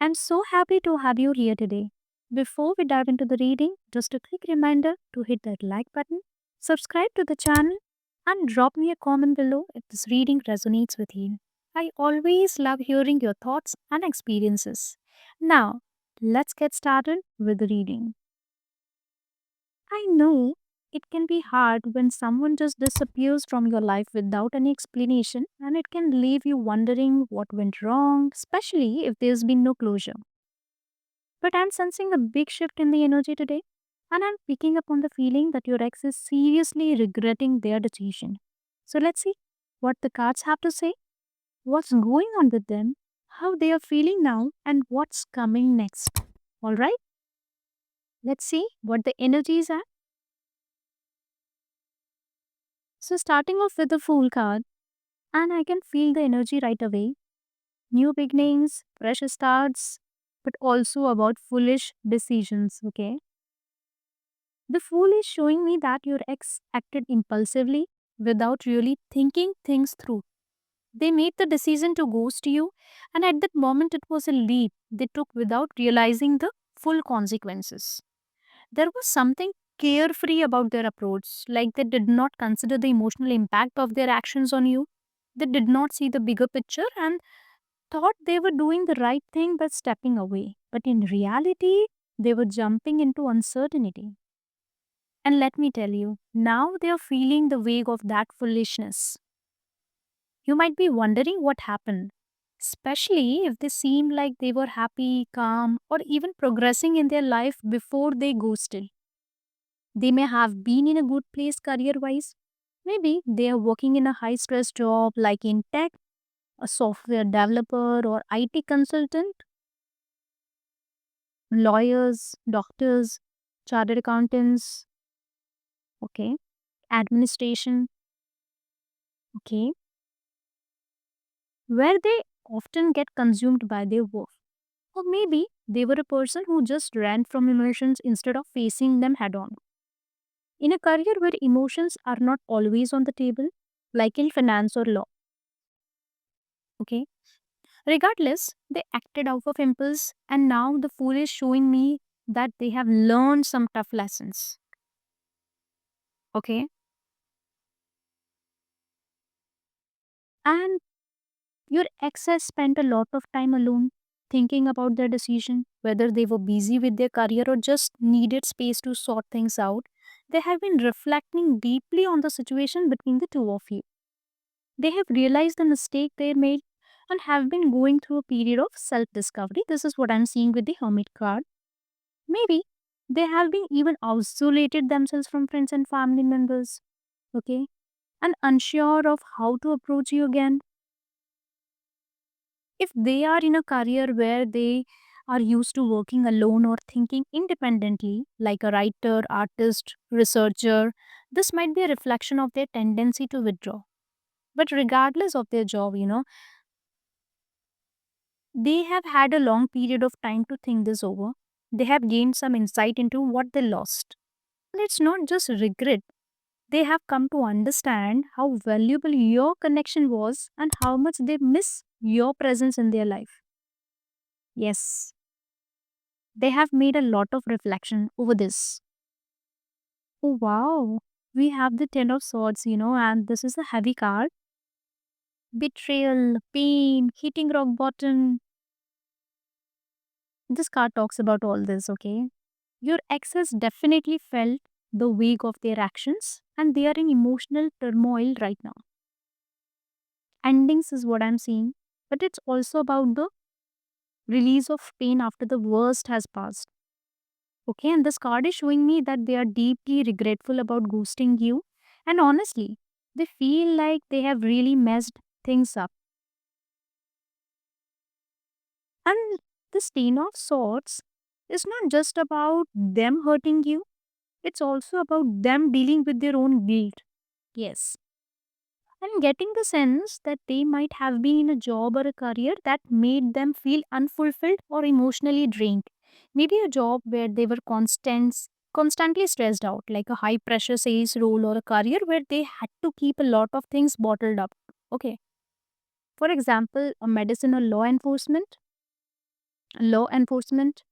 I'm so happy to have you here today. Before we dive into the reading, just a quick reminder to hit that like button, subscribe to the channel, and drop me a comment below if this reading resonates with you. I always love hearing your thoughts and experiences. Now, let's get started with the reading. I know it can be hard when someone just disappears from your life without any explanation, and it can leave you wondering what went wrong, especially if there's been no closure. But I'm sensing a big shift in the energy today, and I'm picking up on the feeling that your ex is seriously regretting their decision. So let's see what the cards have to say, what's going on with them, how they are feeling now, and what's coming next. Alright, let's see what the energies are. So, starting off with the Fool card, and I can feel the energy right away. New beginnings, fresh starts, but also about foolish decisions, okay? The Fool is showing me that your ex acted impulsively without really thinking things through. They made the decision to ghost you, and at that moment, it was a leap they took without realizing the full consequences. There was something carefree about their approach, like they did not consider the emotional impact of their actions on you. They did not see the bigger picture and thought they were doing the right thing by stepping away. But in reality, they were jumping into uncertainty. And let me tell you, now they are feeling the wave of that foolishness. You might be wondering what happened, especially if they seemed like they were happy, calm, or even progressing in their life before they ghosted. They may have been in a good place career wise. Maybe they are working in a high stress job like in tech, a software developer, or IT consultant, lawyers, doctors, chartered accountants, okay, administration, okay, where they often get consumed by their work. Or maybe they were a person who just ran from emotions instead of facing them head on. In a career where emotions are not always on the table, like in finance or law, okay? Regardless, they acted out of impulse, and now the fool is showing me that they have learned some tough lessons, okay? And your ex has spent a lot of time alone thinking about their decision, whether they were busy with their career or just needed space to sort things out. They have been reflecting deeply on the situation between the two of you. They have realized the mistake they made and have been going through a period of self discovery. This is what I'm seeing with the Hermit card. Maybe they have been even isolated themselves from friends and family members, okay, and unsure of how to approach you again. If they are in a career where they are used to working alone or thinking independently, like a writer, artist, researcher, this might be a reflection of their tendency to withdraw. But regardless of their job, they have had a long period of time to think this over. They have gained some insight into what they lost. And it's not just regret. They have come to understand how valuable your connection was and how much they miss your presence in their life. Yes, they have made a lot of reflection over this. Oh, wow. We have the Ten of Swords, and this is a heavy card. Betrayal, pain, hitting rock bottom. This card talks about all this, okay? Your ex has definitely felt the weight of their actions and they are in emotional turmoil right now. Endings is what I'm seeing, but it's also about the release of pain after the worst has passed. Okay, and this card is showing me that they are deeply regretful about ghosting you, and honestly, they feel like they have really messed things up. And this Ten of Swords is not just about them hurting you, it's also about them dealing with their own guilt. Yes. And getting the sense that they might have been in a job or a career that made them feel unfulfilled or emotionally drained. Maybe a job where they were constantly stressed out, like a high pressure sales role or a career where they had to keep a lot of things bottled up. Okay. For example, a medicine or law enforcement. law enforcement,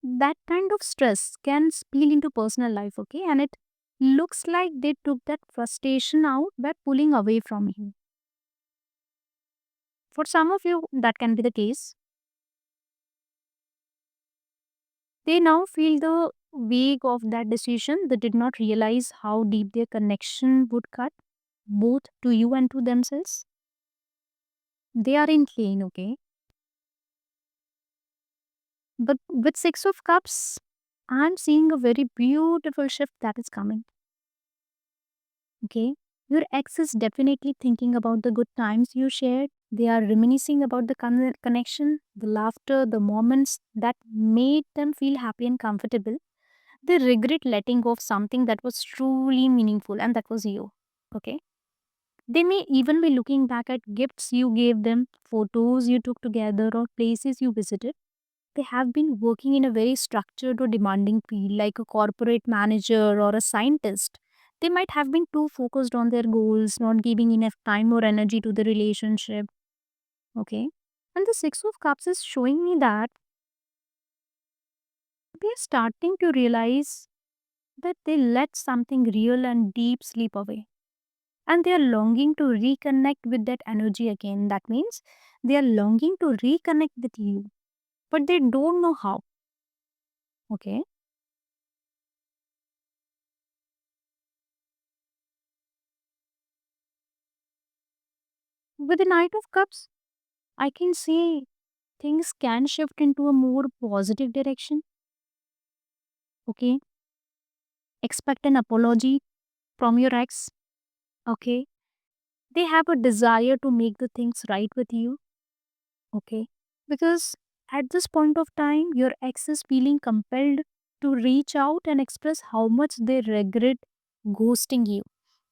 that kind of stress can spill into personal life, okay? And it looks like they took that frustration out by pulling away from him. For some of you, that can be the case. They now feel the weight of that decision. They did not realize how deep their connection would cut both to you and to themselves. They are in pain, okay? But with Six of Cups, I'm seeing a very beautiful shift that is coming, okay? Your ex is definitely thinking about the good times you shared. They are reminiscing about the connection, the laughter, the moments that made them feel happy and comfortable. They regret letting go of something that was truly meaningful, and that was you. Okay. They may even be looking back at gifts you gave them, photos you took together, or places you visited. They have been working in a very structured or demanding field, like a corporate manager or a scientist. They might have been too focused on their goals, not giving enough time or energy to the relationship. Okay. And the Six of Cups is showing me that they are starting to realize that they let something real and deep slip away. And they are longing to reconnect with that energy again. That means they are longing to reconnect with you, but they don't know how. Okay. With the Knight of Cups, I can say things can shift into a more positive direction. Okay. Expect an apology from your ex. Okay. They have a desire to make the things right with you. Okay. Because at this point of time, your ex is feeling compelled to reach out and express how much they regret ghosting you.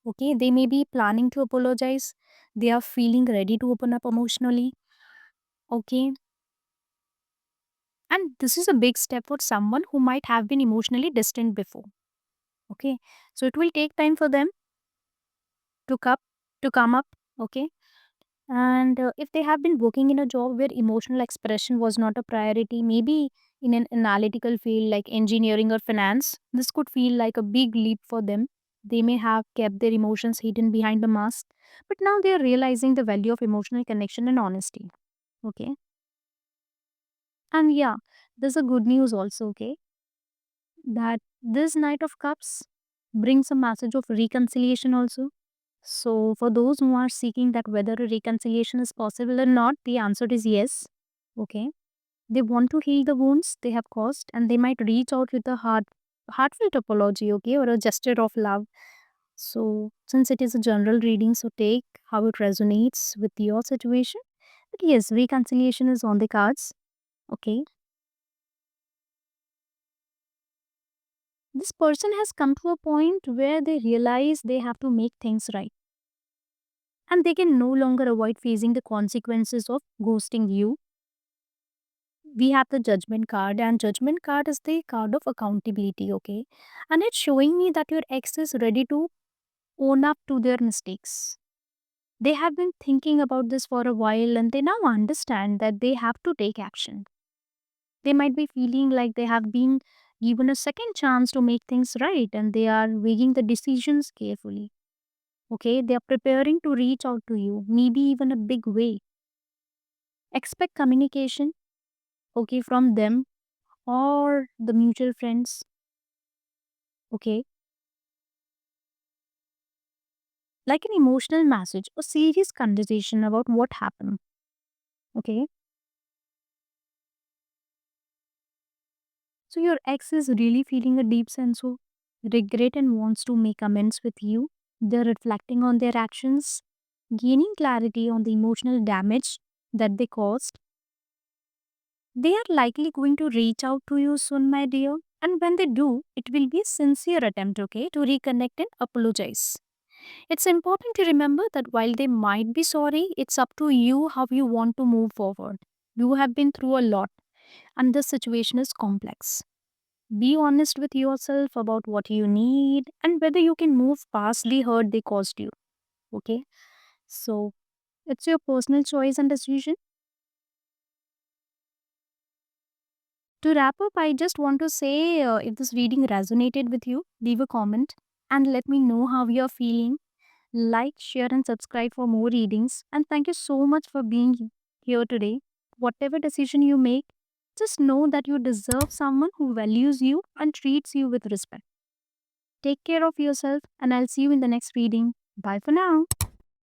Okay. They may be planning to apologize. They are feeling ready to open up emotionally. Okay. And this is a big step for someone who might have been emotionally distant before. Okay. So it will take time for them to come up. Okay. And if they have been working in a job where emotional expression was not a priority, maybe in an analytical field like engineering or finance, this could feel like a big leap for them. They may have kept their emotions hidden behind a mask, but now they are realizing the value of emotional connection and honesty. Okay. And yeah, there's a good news also, okay, that this Knight of Cups brings a message of reconciliation also. So, for those who are seeking that whether a reconciliation is possible or not, the answer is yes. Okay. They want to heal the wounds they have caused, and they might reach out with a heartfelt apology, okay, or a gesture of love. So, since it is a general reading, so take how it resonates with your situation. But yes, reconciliation is on the cards. Okay. This person has come to a point where they realize they have to make things right, and they can no longer avoid facing the consequences of ghosting you. We have the judgment card, and judgment card is the card of accountability, okay? And it's showing me that your ex is ready to own up to their mistakes. They have been thinking about this for a while, and they now understand that they have to take action. They might be feeling like they have been given a second chance to make things right, and they are weighing the decisions carefully. Okay, they are preparing to reach out to you, maybe even a big way. Expect communication, okay, from them or the mutual friends. Okay, like an emotional message or serious conversation about what happened. Okay, so your ex is really feeling a deep sense of regret and wants to make amends with you. They're reflecting on their actions, gaining clarity on the emotional damage that they caused. They are likely going to reach out to you soon, my dear. And when they do, it will be a sincere attempt, okay, to reconnect and apologize. It's important to remember that while they might be sorry, it's up to you how you want to move forward. You have been through a lot, and this situation is complex. Be honest with yourself about what you need and whether you can move past the hurt they caused you. Okay? So, it's your personal choice and decision. To wrap up, I just want to say if this reading resonated with you, leave a comment and let me know how you're feeling. Like, share, and subscribe for more readings. And thank you so much for being here today. Whatever decision you make, just know that you deserve someone who values you and treats you with respect. Take care of yourself, and I'll see you in the next reading. Bye for now.